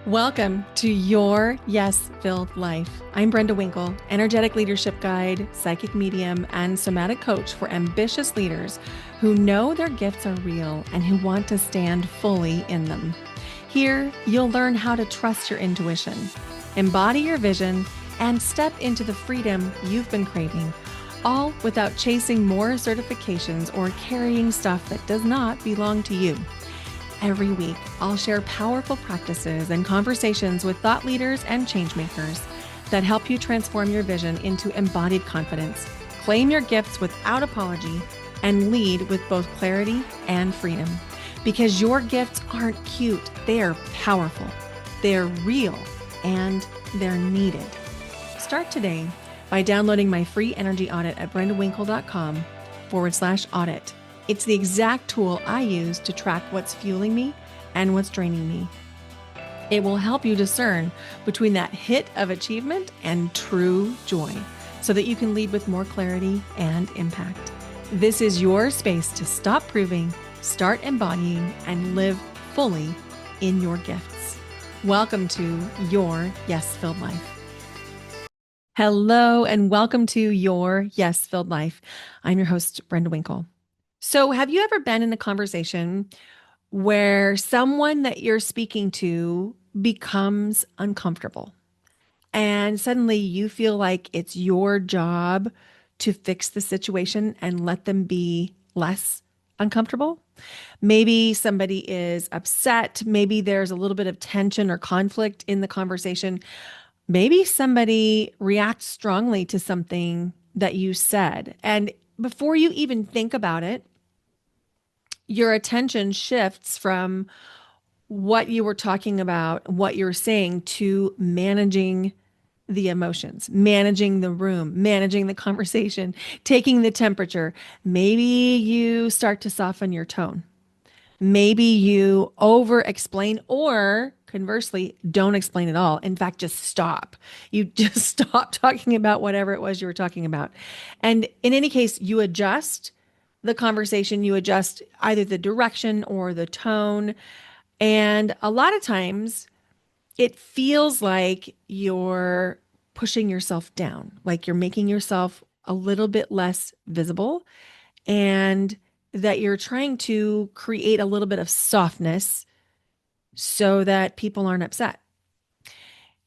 Welcome to Your Yes-Filled Life. I'm Brenda Winkle, energetic leadership guide, psychic medium, and somatic coach for ambitious leaders who know their gifts are real and who want to stand fully in them. Here, you'll learn how to trust your intuition, embody your vision, and step into the freedom you've been craving, all without chasing more certifications or carrying stuff that does not belong to you. Every week, I'll share powerful practices and conversations with thought leaders and changemakers that help you transform your vision into embodied confidence, claim your gifts without apology, and lead with both clarity and freedom. Because your gifts aren't cute, they're powerful, they're real, and they're needed. Start today by downloading my free energy audit at brendawinkle.com/audit. It's the exact tool I use to track what's fueling me and what's draining me. It will help you discern between that hit of achievement and true joy so that you can lead with more clarity and impact. This is your space to stop proving, start embodying, and live fully in your gifts. Welcome to Your Yes-Filled Life. Hello, and welcome to Your Yes-Filled Life. I'm your host, Brenda Winkle. So have you ever been in a conversation where someone that you're speaking to becomes uncomfortable and suddenly you feel like it's your job to fix the situation and let them be less uncomfortable? Maybe somebody is upset. Maybe there's a little bit of tension or conflict in the conversation. Maybe somebody reacts strongly to something that you said. And before you even think about it, your attention shifts from what you were talking about, what you're saying, to managing the emotions, managing the room, managing the conversation, taking the temperature. Maybe you start to soften your tone. Maybe you over explain, or conversely, don't explain at all. In fact, just stop. You just stop talking about whatever it was you were talking about. And in any case, you adjust the conversation, you adjust either the direction or the tone. And a lot of times it feels like you're pushing yourself down, like you're making yourself a little bit less visible, and that you're trying to create a little bit of softness so that people aren't upset.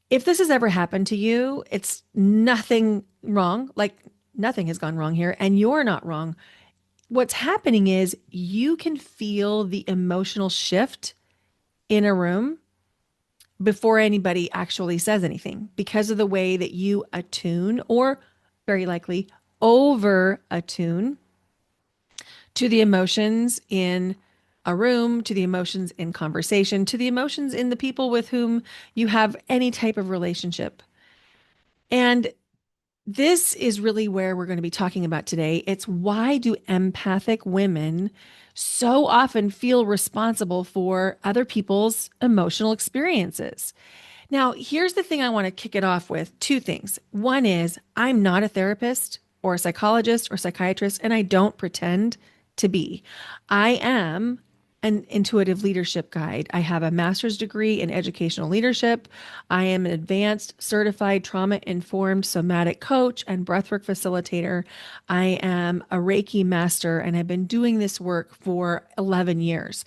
If this has ever happened to you, it's nothing wrong. Like nothing has gone wrong here, and you're not wrong. What's happening is you can feel the emotional shift in a room before anybody actually says anything because of the way that you attune, or very likely over attune, to the emotions in a room, to the emotions in conversation, to the emotions in the people with whom you have any type of relationship. And this is really where we're going to be talking about today. It's why do empathic women so often feel responsible for other people's emotional experiences? Now, here's the thing I want to kick it off with. Two things. One is I'm not a therapist or a psychologist or psychiatrist, and I don't pretend to be. I am an intuitive leadership guide. I have a master's degree in educational leadership. I am an advanced certified trauma-informed somatic coach and breathwork facilitator. I am a Reiki master, and I've been doing this work for 11 years.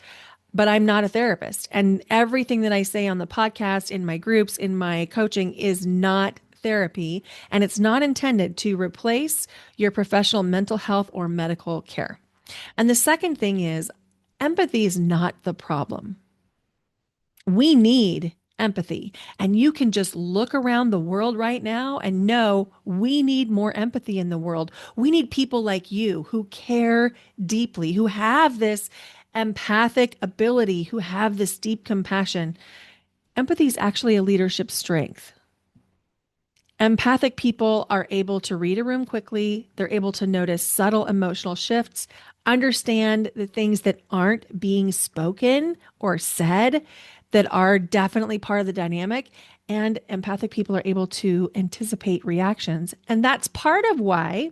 But I'm not a therapist. And everything that I say on the podcast, in my groups, in my coaching is not therapy, and it's not intended to replace your professional mental health or medical care. And the second thing is, empathy is not the problem. We need empathy. And you can just look around the world right now and know we need more empathy in the world. We need people like you who care deeply, who have this empathic ability, who have this deep compassion. Empathy is actually a leadership strength. Empathic people are able to read a room quickly. They're able to notice subtle emotional shifts, understand the things that aren't being spoken or said that are definitely part of the dynamic. And empathic people are able to anticipate reactions. And that's part of why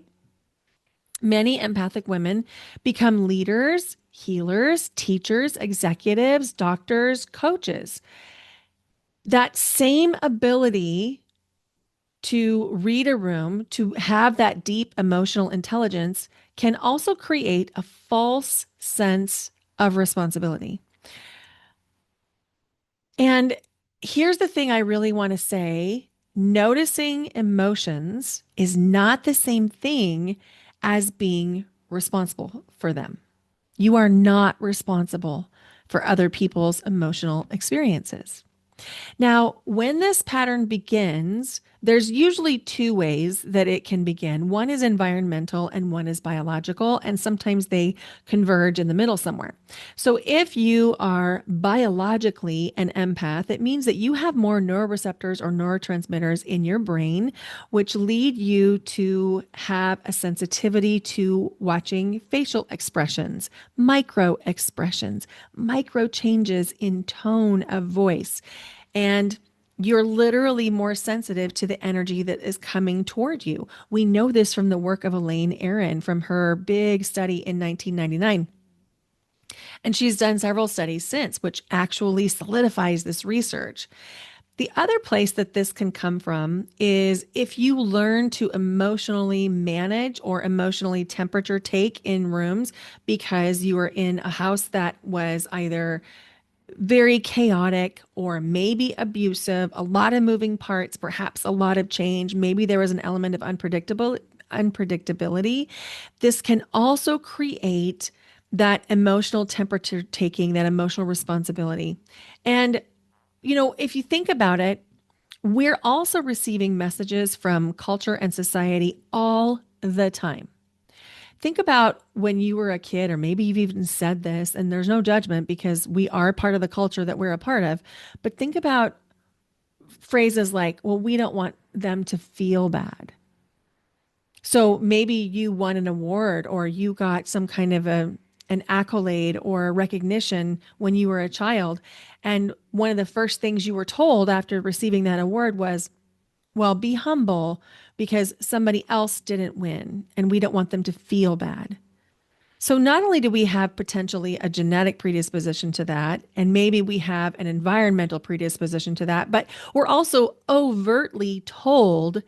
many empathic women become leaders, healers, teachers, executives, doctors, coaches. That same ability to read a room, to have that deep emotional intelligence, can also create a false sense of responsibility. And here's the thing I really want to say: noticing emotions is not the same thing as being responsible for them. You are not responsible for other people's emotional experiences. Now, when this pattern begins, there's usually two ways that it can begin. One is environmental and one is biological, and sometimes they converge in the middle somewhere. So, if you are biologically an empath, it means that you have more neuroreceptors or neurotransmitters in your brain, which lead you to have a sensitivity to watching facial expressions, micro expressions, micro changes in tone of voice. And you're literally more sensitive to the energy that is coming toward you. We know this from the work of Elaine Aron from her big study in 1999. And she's done several studies since, which actually solidifies this research. The other place that this can come from is if you learn to emotionally manage or emotionally temperature take in rooms because you were in a house that was either very chaotic or maybe abusive, a lot of moving parts, perhaps a lot of change. Maybe there was an element of unpredictability. This can also create that emotional temperature taking, that emotional responsibility. And, if you think about it, we're also receiving messages from culture and society all the time. Think about when you were a kid, or maybe you've even said this, and there's no judgment because we are part of the culture that we're a part of. But think about phrases like, well, we don't want them to feel bad. So maybe you won an award or you got some kind of an accolade or a recognition when you were a child. And one of the first things you were told after receiving that award was, well, be humble because somebody else didn't win and we don't want them to feel bad. So not only do we have potentially a genetic predisposition to that, and maybe we have an environmental predisposition to that, but we're also overtly told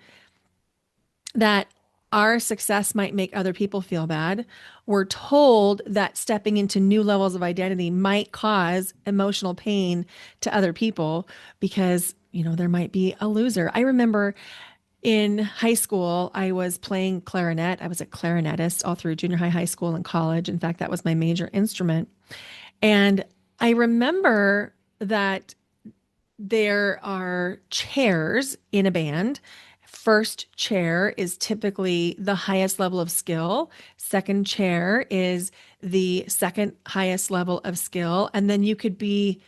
that our success might make other people feel bad. We're told that stepping into new levels of identity might cause emotional pain to other people because, there might be a loser. I remember in high school, I was playing clarinet. I was a clarinetist all through junior high, high school, and college. In fact, that was my major instrument. And I remember that there are chairs in a band. First chair is typically the highest level of skill. Second chair is the second highest level of skill. And then you could be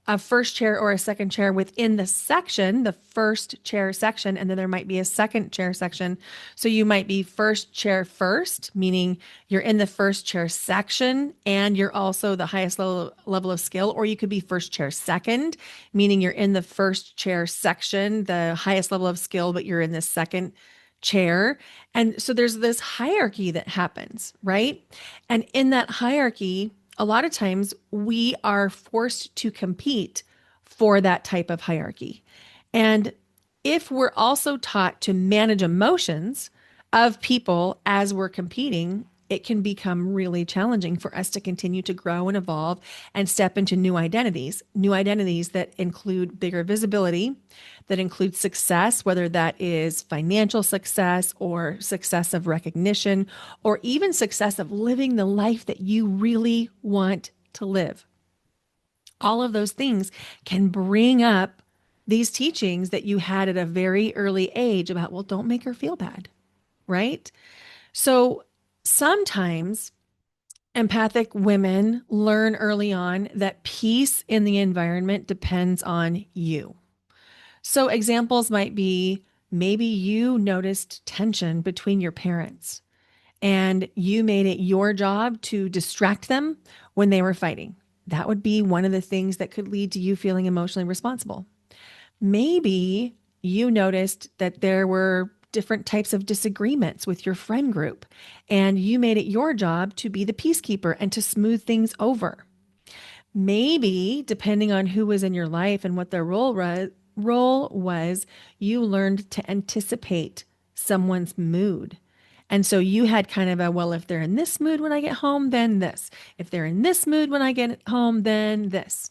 a first chair or a second chair within the section, the first chair section, and then there might be a second chair section. So you might be first chair first, meaning you're in the first chair section and you're also the highest level of skill, or you could be first chair second, meaning you're in the first chair section, the highest level of skill, but you're in the second chair. And so there's this hierarchy that happens, right? And in that hierarchy, a lot of times we are forced to compete for that type of hierarchy. And if we're also taught to manage emotions of people as we're competing, it can become really challenging for us to continue to grow and evolve and step into new identities that include bigger visibility, that include success, whether that is financial success or success of recognition, or even success of living the life that you really want to live. All of those things can bring up these teachings that you had at a very early age about, well, don't make her feel bad, right? So sometimes empathic women learn early on that peace in the environment depends on you. So examples might be maybe you noticed tension between your parents and you made it your job to distract them when they were fighting. That would be one of the things that could lead to you feeling emotionally responsible. Maybe you noticed that there were different types of disagreements with your friend group, and you made it your job to be the peacekeeper and to smooth things over. Maybe, depending on who was in your life and what their role was, you learned to anticipate someone's mood. And so you had kind of a, well, if they're in this mood when I get home, then this. If they're in this mood when I get home, then this.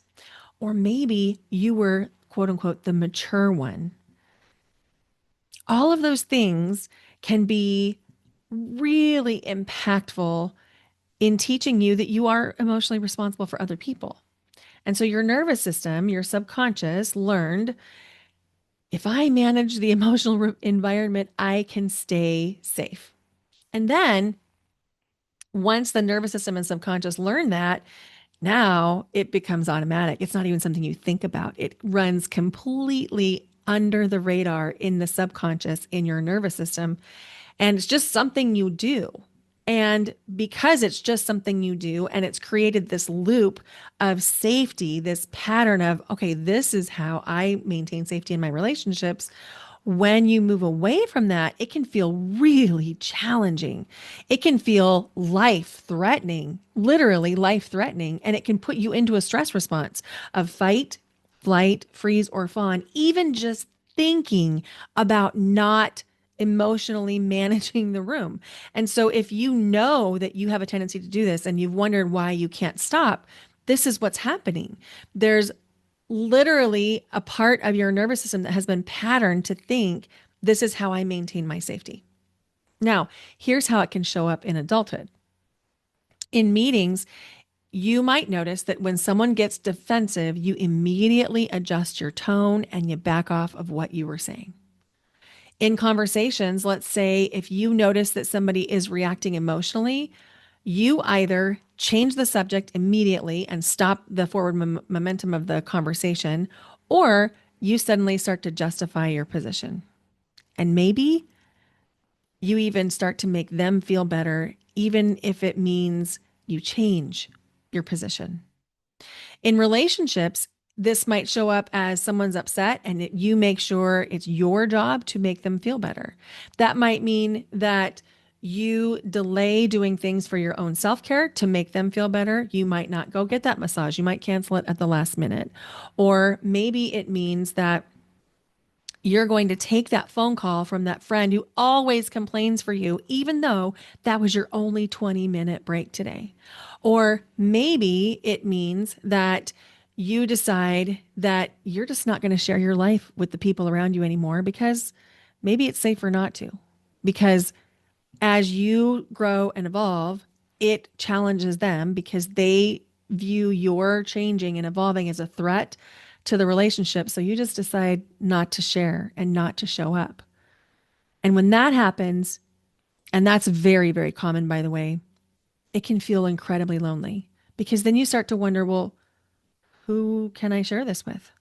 Or maybe you were, quote unquote, the mature one. All of those things can be really impactful in teaching you that you are emotionally responsible for other people. And so your nervous system, your subconscious learned, if I manage the emotional environment, I can stay safe. And then once the nervous system and subconscious learn that, now it becomes automatic. It's not even something you think about. It runs completely under the radar in the subconscious in your nervous system. And it's just something you do. And because it's just something you do, and it's created this loop of safety, this pattern of, okay, this is how I maintain safety in my relationships. When you move away from that, it can feel really challenging. It can feel life threatening, literally life threatening, and it can put you into a stress response of fight, flight, freeze, or fawn, even just thinking about not emotionally managing the room. And so if you know that you have a tendency to do this and you've wondered why you can't stop, this is what's happening. There's literally a part of your nervous system that has been patterned to think this is how I maintain my safety. Now, here's how it can show up in adulthood. In meetings, you might notice that when someone gets defensive, you immediately adjust your tone and you back off of what you were saying. In conversations, let's say if you notice that somebody is reacting emotionally, you either change the subject immediately and stop the forward momentum of the conversation, or you suddenly start to justify your position. And maybe you even start to make them feel better, even if it means you change your position. In relationships, this might show up as someone's upset and you make sure it's your job to make them feel better. That might mean that you delay doing things for your own self-care to make them feel better. You might not go get that massage. You might cancel it at the last minute. Or maybe it means that you're going to take that phone call from that friend who always complains for you, even though that was your only 20-minute break today. Or maybe it means that you decide that you're just not going to share your life with the people around you anymore because maybe it's safer not to. Because as you grow and evolve, it challenges them because they view your changing and evolving as a threat to the relationship. So you just decide not to share and not to show up. And when that happens, and that's very, very common, by the way, it can feel incredibly lonely because then you start to wonder, well, who can I share this with?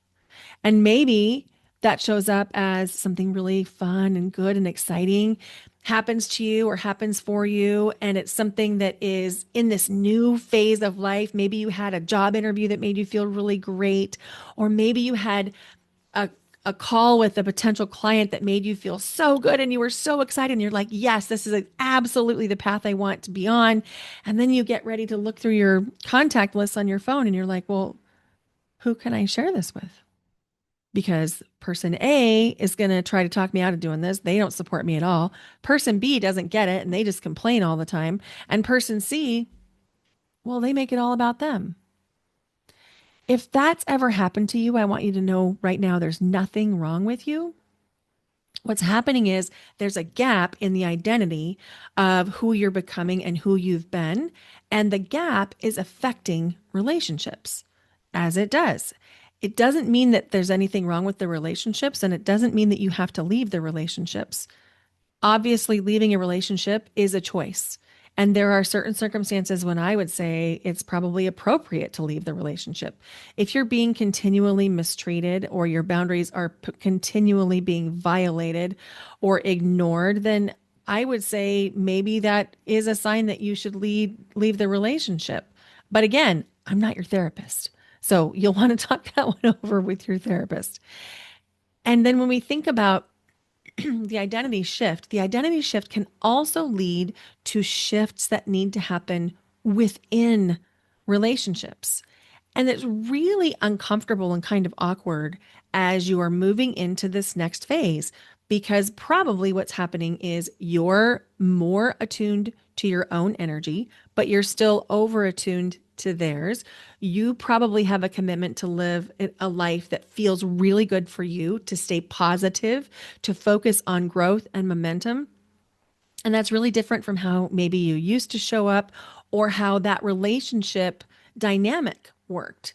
And maybe that shows up as something really fun and good and exciting happens to you or happens for you. And it's something that is in this new phase of life. Maybe you had a job interview that made you feel really great, or maybe you had a a call with a potential client that made you feel so good and you were so excited and you're like, yes, this is absolutely the path I want to be on. And then you get ready to look through your contact list on your phone and you're like, well, who can I share this with? Because person A is going to try to talk me out of doing this. They don't support me at all. Person B doesn't get it and they just complain all the time. And person C, well, they make it all about them. If that's ever happened to you, I want you to know right now there's nothing wrong with you. What's happening is there's a gap in the identity of who you're becoming and who you've been. And the gap is affecting relationships, as it does. It doesn't mean that there's anything wrong with the relationships, and it doesn't mean that you have to leave the relationships. Obviously, leaving a relationship is a choice. And there are certain circumstances when I would say it's probably appropriate to leave the relationship. If you're being continually mistreated or your boundaries are continually being violated or ignored, then I would say maybe that is a sign that you should leave the relationship. But again, I'm not your therapist. So you'll want to talk that one over with your therapist. And then when we think about the identity shift can also lead to shifts that need to happen within relationships. And it's really uncomfortable and kind of awkward as you are moving into this next phase, because probably what's happening is you're more attuned to your own energy, but you're still over attuned to theirs. You probably have a commitment to live a life that feels really good for you, to stay positive, to focus on growth and momentum. And that's really different from how maybe you used to show up or how that relationship dynamic worked.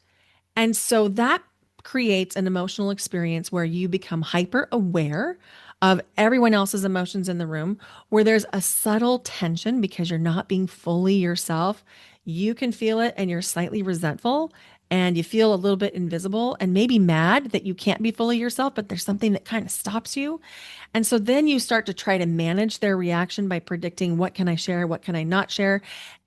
And so that creates an emotional experience where you become hyper aware of everyone else's emotions in the room, where there's a subtle tension because you're not being fully yourself. You can feel it and you're slightly resentful and you feel a little bit invisible and maybe mad that you can't be fully yourself, but there's something that kind of stops you. And so then you start to try to manage their reaction by predicting, what can I share? What can I not share?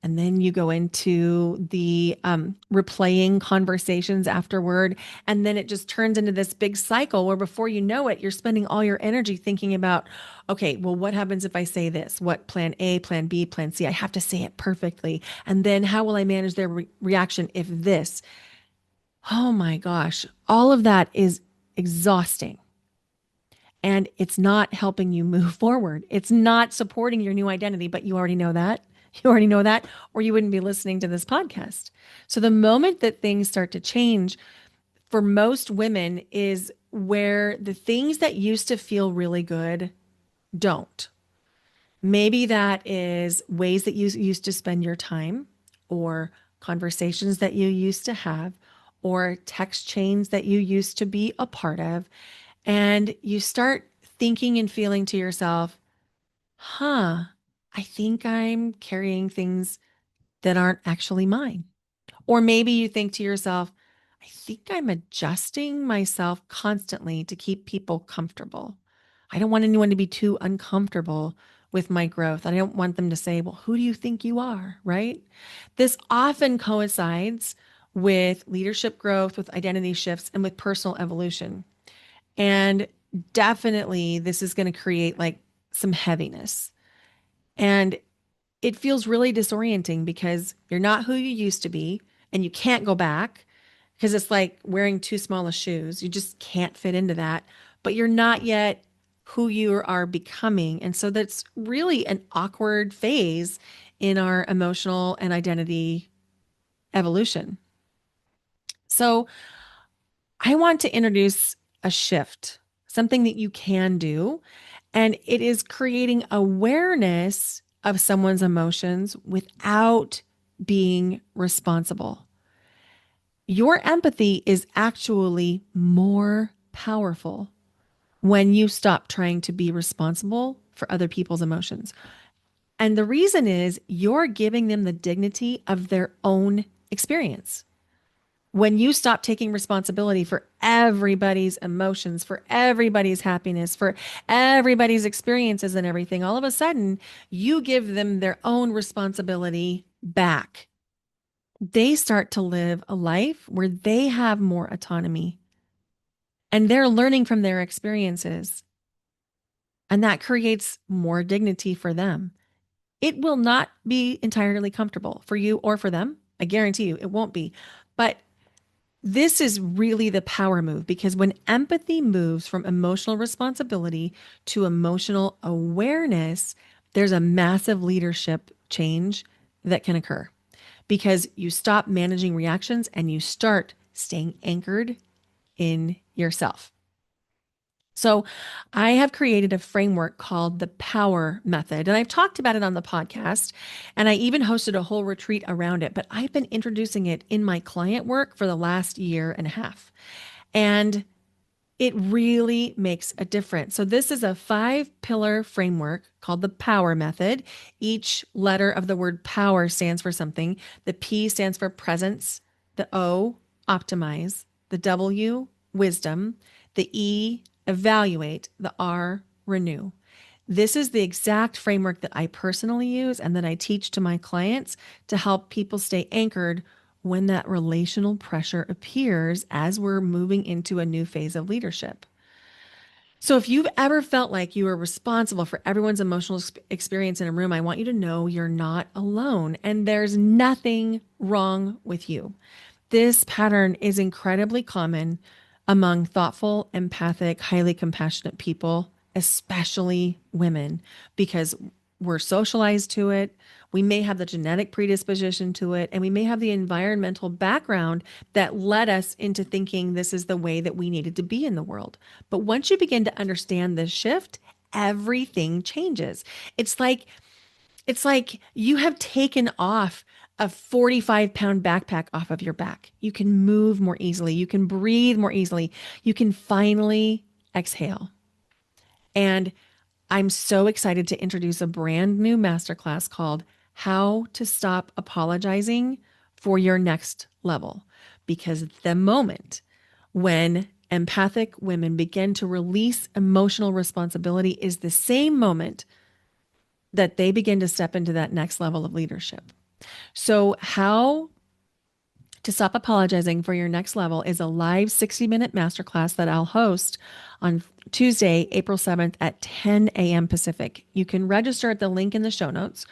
And then you go into the replaying conversations afterward. And then it just turns into this big cycle where before you know it, you're spending all your energy thinking about, okay, well, what happens if I say this? What plan A, plan B, plan C? I have to say it perfectly. And then how will I manage their reaction if this? Oh my gosh, all of that is exhausting. And it's not helping you move forward. It's not supporting your new identity, but you already know that. You already know that, or you wouldn't be listening to this podcast. So the moment that things start to change for most women is where the things that used to feel really good don't. Maybe that is ways that you used to spend your time, or conversations that you used to have, or text chains that you used to be a part of. And you start thinking and feeling to yourself, huh, I think I'm carrying things that aren't actually mine. Or maybe you think to yourself, I think I'm adjusting myself constantly to keep people comfortable. I don't want anyone to be too uncomfortable with my growth. I don't want them to say, well, who do you think you are? Right? This often coincides with leadership growth, with identity shifts, and with personal evolution. And definitely, this is going to create like some heaviness. And it feels really disorienting because you're not who you used to be and you can't go back, because it's like wearing too small of shoes. You just can't fit into that, but you're not yet who you are becoming. And so that's really an awkward phase in our emotional and identity evolution. So I want to introduce a shift, something that you can do, and it is creating awareness of someone's emotions without being responsible. Your empathy is actually more powerful when you stop trying to be responsible for other people's emotions. And the reason is you're giving them the dignity of their own experience. When you stop taking responsibility for everybody's emotions, for everybody's happiness, for everybody's experiences and everything, all of a sudden you give them their own responsibility back. They start to live a life where they have more autonomy and they're learning from their experiences. And that creates more dignity for them. It will not be entirely comfortable for you or for them. I guarantee you it won't be. But this is really the power move, because when empathy moves from emotional responsibility to emotional awareness, there's a massive leadership change that can occur, because you stop managing reactions and you start staying anchored in yourself. So, I have created a framework called the Power Method, and I've talked about it on the podcast, and I even hosted a whole retreat around it, but I've been introducing it in my client work for the last year and a half. And it really makes a difference. So, this is a 5-pillar framework called the Power Method. Each letter of the word power stands for something. The P stands for presence, the O, optimize, the W, wisdom, the E, evaluate, the R, renew. This is the exact framework that I personally use and that I teach to my clients to help people stay anchored when that relational pressure appears as we're moving into a new phase of leadership. So, if you've ever felt like you are responsible for everyone's emotional experience in a room, I want you to know you're not alone and there's nothing wrong with you. This pattern is incredibly common among thoughtful, empathic, highly compassionate people, especially women, because we're socialized to it. We may have the genetic predisposition to it, and we may have the environmental background that led us into thinking this is the way that we needed to be in the world. But once you begin to understand this shift, everything changes. It's like you have taken off a 45-pound backpack off of your back. You can move more easily. You can breathe more easily. You can finally exhale. And I'm so excited to introduce a brand new masterclass called How to Stop Apologizing for Your Next Level. Because the moment when empathic women begin to release emotional responsibility is the same moment that they begin to step into that next level of leadership. So, how to Stop Apologizing for Your Next Level is a live 60-minute masterclass that I'll host on Tuesday, April 7th at 10 a.m. Pacific. You can register at the link in the show notes.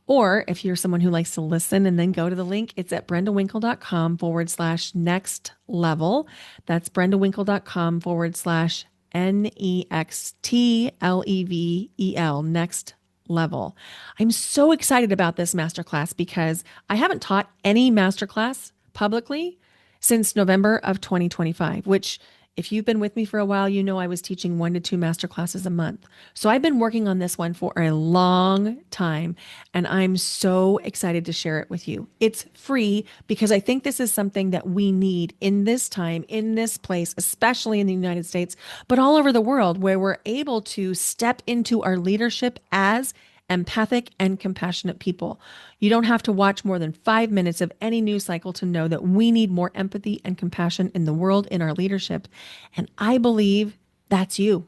Or if you're someone who likes to listen and then go to the link, it's at brendawinkle.com/next level. That's brendawinkle.com/NEXTLEVEL, next level. I'm so excited about this masterclass because I haven't taught any masterclass publicly since November of 2025, which if you've been with me for a while, you know I was teaching 1 to 2 masterclasses a month. So I've been working on this one for a long time, and I'm so excited to share it with you. It's free because I think this is something that we need in this time, in this place, especially in the United States, but all over the world, where we're able to step into our leadership as empathic and compassionate people. You don't have to watch more than 5 minutes of any news cycle to know that we need more empathy and compassion in the world, in our leadership. And I believe that's you.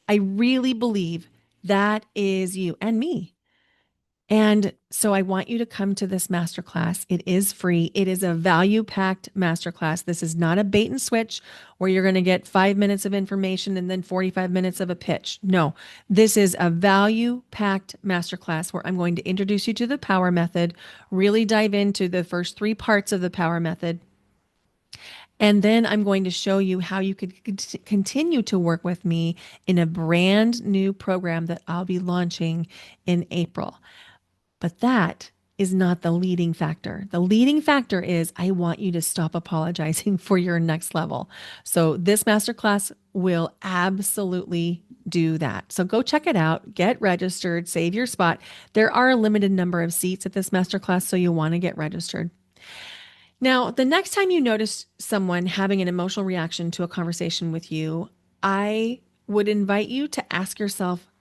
I really believe that is you and me. And so I want you to come to this masterclass. It is free. It is a value-packed masterclass. This is not a bait and switch where you're going to get 5 minutes of information and then 45 minutes of a pitch. No, this is a value-packed masterclass where I'm going to introduce you to the power method, really dive into the first 3 parts of the power method. And then I'm going to show you how you could continue to work with me in a brand new program that I'll be launching in April. But that is not the leading factor. The leading factor is I want you to stop apologizing for your next level. So this masterclass will absolutely do that. So go check it out, get registered, save your spot. There are a limited number of seats at this masterclass, so you want to get registered. Now, the next time you notice someone having an emotional reaction to a conversation with you, I would invite you to ask yourself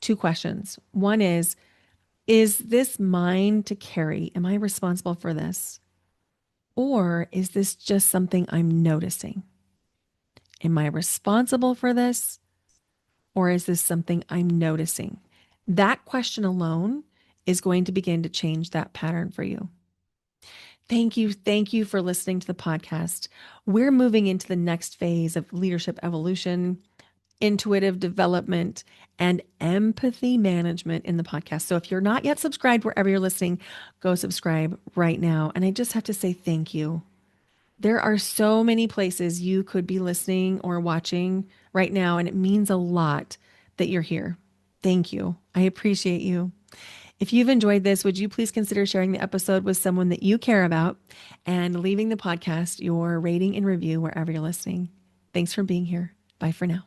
2 questions. One is this mine to carry? Am I responsible for this? Or is this just something I'm noticing? Am I responsible for this? Or is this something I'm noticing? That question alone is going to begin to change that pattern for you. Thank you. Thank you for listening to the podcast. We're moving into the next phase of leadership evolution, intuitive development, and empathy management in the podcast. So if you're not yet subscribed wherever you're listening, go subscribe right now. And I just have to say thank you. There are so many places you could be listening or watching right now, and it means a lot that you're here. Thank you. I appreciate you. If you've enjoyed this, would you please consider sharing the episode with someone that you care about and leaving the podcast your rating and review wherever you're listening? Thanks for being here. Bye for now.